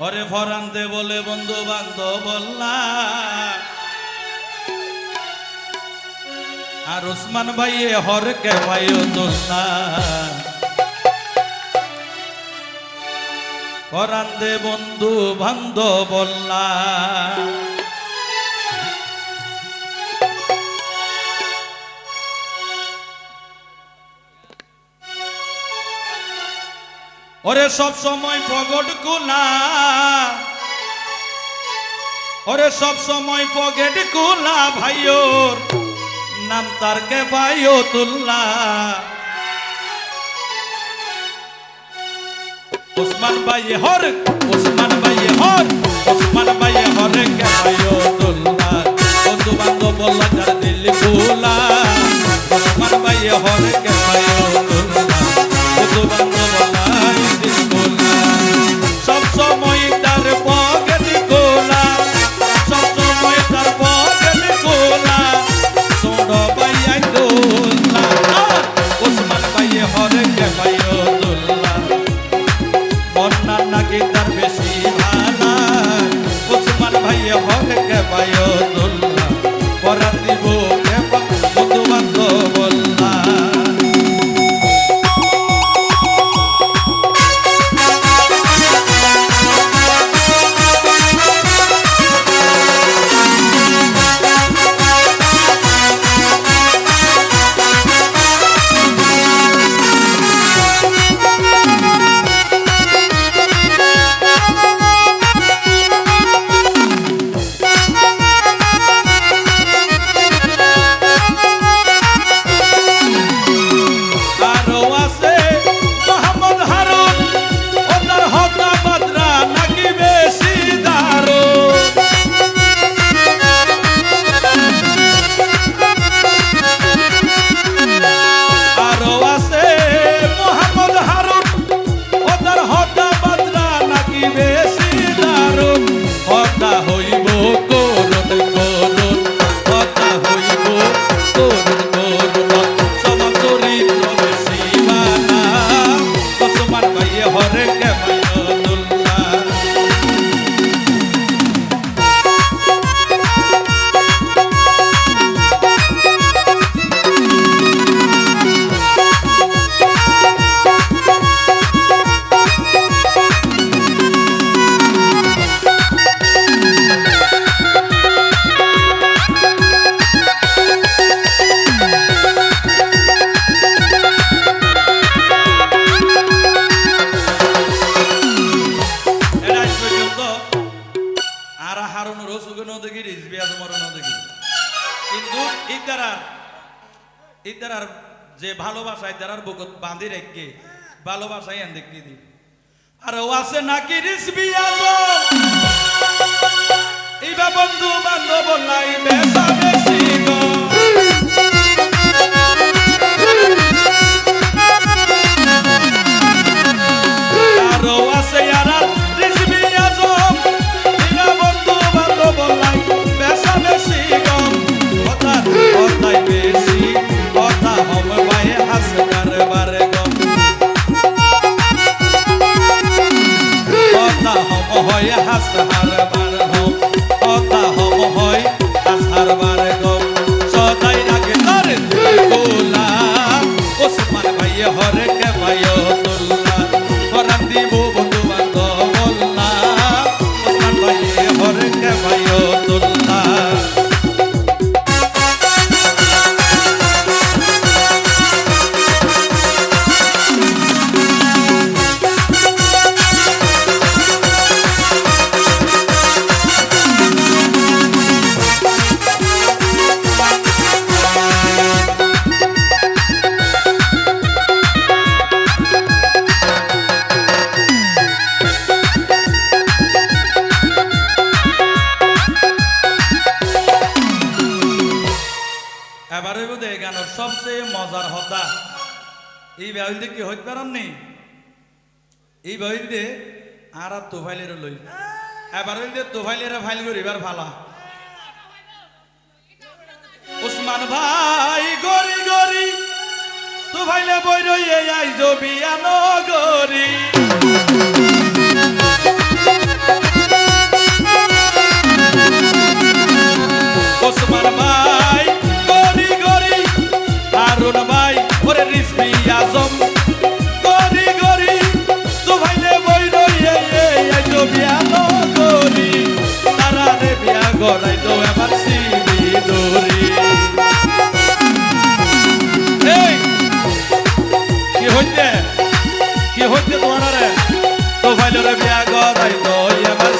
ওরে ফরানতে বলে বন্ধু বান্ধব বললা আর ওসমান ভাইয়ে হরকে ভাইও তুললা ফরানতে বন্ধু বান্ধব বললা ওরে সব সময় পকেট খোলা ওরে সব সময় পকেট খোলা ভাইয়োর নাম তারকে ভাইও তুল্লা ওসমান ভাইয়ে হর ওসমান ভাইয়ে হর ওসমান ভাইয়ে হরে কে ভাইও তুল্লা বন্ধু বান্ধব বললা যার দিল্লি ভুলা ওসমান ভাইয়ে হরে কে ভাইও তুল্লা বন্ধু বান্ধব সব সময় তার পকেট খোলা সব সময় তার পকেট খোলা ছোট ভাইয়া দোল্লা ওসমান ভাইয়ে হরে কে ভাইও দোল্লা বন্যা নাকি তার বেশি ভালা ওসমান ভাইয়ে হরে কে ভাইও দোল্লা পরা দিব কে বন্ধু বান্ধব বললা ইদারার যে ভালোবাসায় তারার বুকত বাঁধি রেখে ভালোবাসায় এন দেখি দি আর ও আছে নাকি রিসবি আজম ইবা বন্ধু বান্ধব নাই বেশা বেশি গো আর ও আছে আর রিসবি আজম ইবা বন্ধু বান্ধব নাই বেশা বেশি গো কথাই বেশি কথা হম ভাই হাসকার বারে গম কথা হম হয় হাসহার বার হম কথা হম হয় হাসহার বার গম সদাই রাখে তোর গোলা ওসমান ভাই হরে কে ভাই তুল্লা ফরান দিব বন্ধু বান্ধব বললা ওসমান ভাই হরে কে ভাই তুল্লা এবারে বোধ গানের সবচেয়ে মজার হতা এই বাহিলদে কি হইতে পারেননি এই বাহিলদে আর তোফাইলের লই এবারে তোফাইলের ফাইল করিবার ভালা ওসমান ভাই গরি গরি তোফাইলে বই রইয়ে আইজো বিয়া নগরী গড়াই দো এবার সিবি দরি এই কি হইতে তোমার রে তো ভাইলো রে বিয়া গড়াই দো এবার